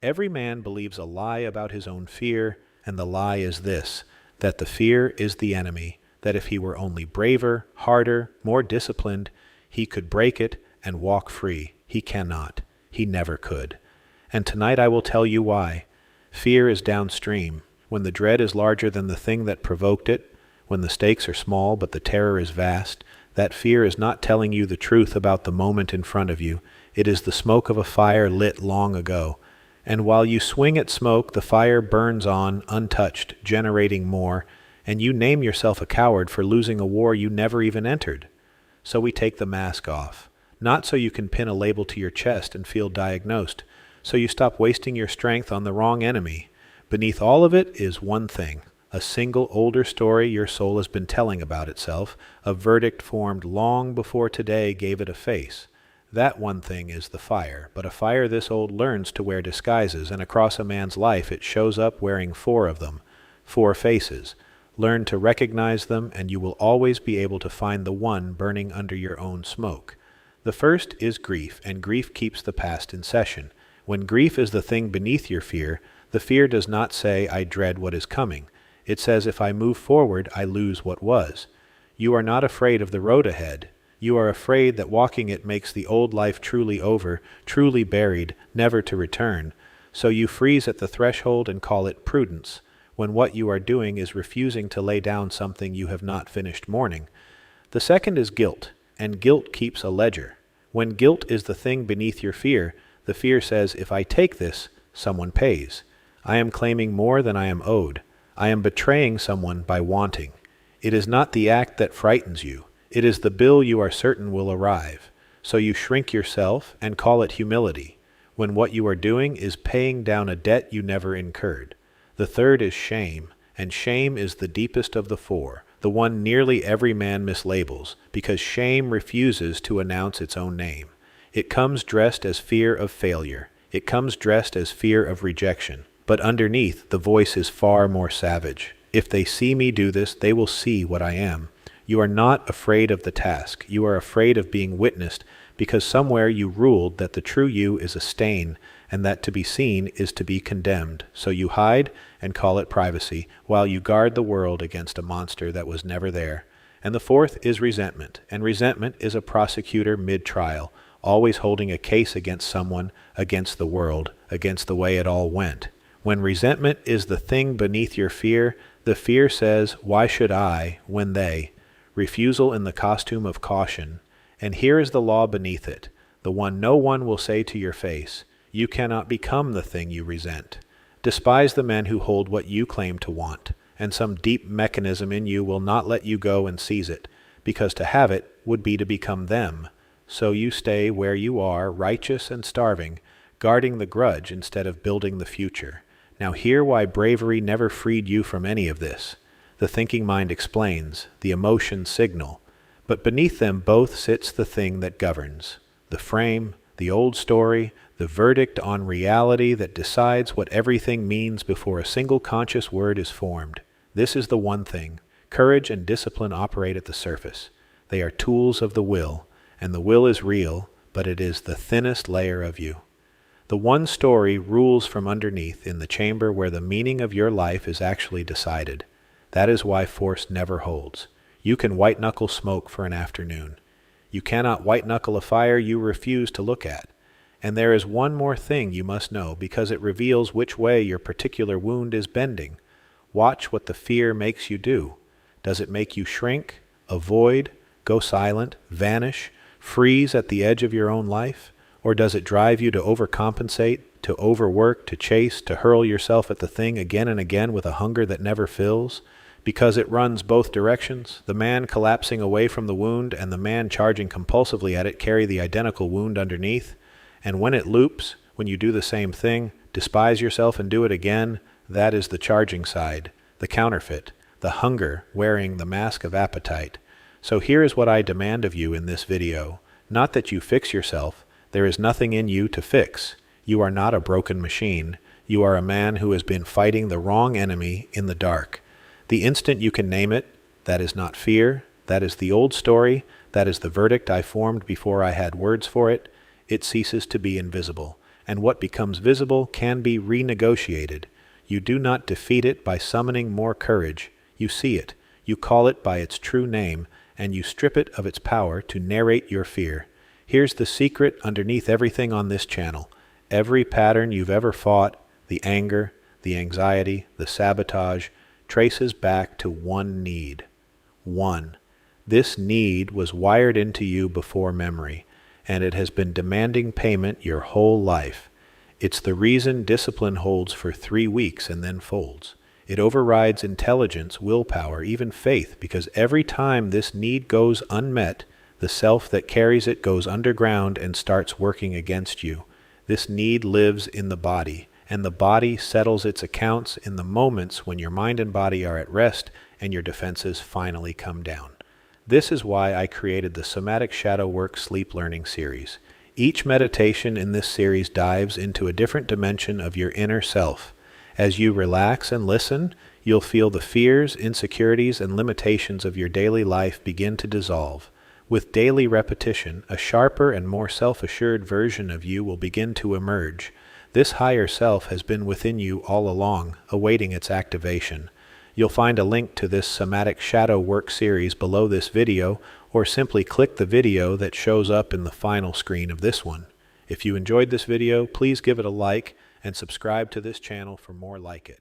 Every man believes a lie about his own fear, and the lie is this, that the fear is the enemy, that if he were only braver, harder, more disciplined, he could break it and walk free. He cannot. He never could. And tonight I will tell you why. Fear is downstream. When the dread is larger than the thing that provoked it, when the stakes are small but the terror is vast, that fear is not telling you the truth about the moment in front of you. It is the smoke of a fire lit long ago. And while you swing at smoke, the fire burns on, untouched, generating more, and you name yourself a coward for losing a war you never even entered. So we take the mask off, not so you can pin a label to your chest and feel diagnosed, so you stop wasting your strength on the wrong enemy. Beneath all of it is one thing, a single older story your soul has been telling about itself, a verdict formed long before today gave it a face. That one thing is the fire, but a fire this old learns to wear disguises, and across a man's life it shows up wearing 4 of them, 4 faces. Learn to recognize them, and you will always be able to find the one burning under your own smoke. The first is grief, and grief keeps the past in session. When grief is the thing beneath your fear, the fear does not say, I dread what is coming. It says, if I move forward, I lose what was. You are not afraid of the road ahead. You are afraid that walking it makes the old life truly over, truly buried, never to return. So you freeze at the threshold and call it prudence, when what you are doing is refusing to lay down something you have not finished mourning. The second is guilt, and guilt keeps a ledger. When guilt is the thing beneath your fear, the fear says, if I take this, someone pays. I am claiming more than I am owed. I am betraying someone by wanting. It is not the act that frightens you. It is the bill you are certain will arrive. So you shrink yourself and call it humility, when what you are doing is paying down a debt you never incurred. The third is shame, and shame is the deepest of the 4, the one nearly every man mislabels, because shame refuses to announce its own name. It comes dressed as fear of failure. It comes dressed as fear of rejection. But underneath, the voice is far more savage. If they see me do this, they will see what I am. You are not afraid of the task. You are afraid of being witnessed, because somewhere you ruled that the true you is a stain, and that to be seen is to be condemned. So you hide and call it privacy, while you guard the world against a monster that was never there. And the fourth is resentment, and resentment is a prosecutor mid-trial, always holding a case against someone, against the world, against the way it all went. When resentment is the thing beneath your fear, the fear says, why should I, when they? Refusal in the costume of caution. And here is the law beneath it, the one no one will say to your face. You cannot become the thing you resent. Despise the men who hold what you claim to want, and some deep mechanism in you will not let you go and seize it, because to have it would be to become them. So you stay where you are, righteous and starving, guarding the grudge instead of building the future. Now hear why bravery never freed you from any of this. The thinking mind explains, the emotions signal, but beneath them both sits the thing that governs, the frame, the old story, the verdict on reality that decides what everything means before a single conscious word is formed. This is the one thing. Courage and discipline operate at the surface. They are tools of the will, and the will is real, but it is the thinnest layer of you. The one story rules from underneath in the chamber where the meaning of your life is actually decided. That is why force never holds. You can white-knuckle smoke for an afternoon. You cannot white-knuckle a fire you refuse to look at. And there is one more thing you must know, because it reveals which way your particular wound is bending. Watch what the fear makes you do. Does it make you shrink, avoid, go silent, vanish, freeze at the edge of your own life? Or does it drive you to overcompensate, to overwork, to chase, to hurl yourself at the thing again and again with a hunger that never fills? Because it runs both directions, the man collapsing away from the wound and the man charging compulsively at it carry the identical wound underneath. And when it loops, when you do the same thing, despise yourself and do it again, that is the charging side, the counterfeit, the hunger wearing the mask of appetite. So here is what I demand of you in this video. Not that you fix yourself. There is nothing in you to fix. You are not a broken machine. You are a man who has been fighting the wrong enemy in the dark. The instant you can name it, that is not fear, that is the old story, that is the verdict I formed before I had words for it, it ceases to be invisible. and what becomes visible can be renegotiated. You do not defeat it by summoning more courage. You see it, you call it by its true name, and you strip it of its power to narrate your fear. Here's the secret underneath everything on this channel. Every pattern you've ever fought, the anger, the anxiety, the sabotage, traces back to one need. One. This need was wired into you before memory, and it has been demanding payment your whole life. It's the reason discipline holds for 3 weeks and then folds. It overrides intelligence, willpower, even faith, because every time this need goes unmet, the self that carries it goes underground and starts working against you. This need lives in the body, and the body settles its accounts in the moments when your mind and body are at rest and your defenses finally come down. This is why I created the Somatic Shadow Work Sleep Learning series. Each meditation in this series dives into a different dimension of your inner self. As you relax and listen, you'll feel the fears, insecurities, and limitations of your daily life begin to dissolve. With daily repetition, a sharper and more self-assured version of you will begin to emerge. This higher self has been within you all along, awaiting its activation. You'll find a link to this Somatic Shadow Work series below this video, or simply click the video that shows up in the final screen of this one. If you enjoyed this video, please give it a like and subscribe to this channel for more like it.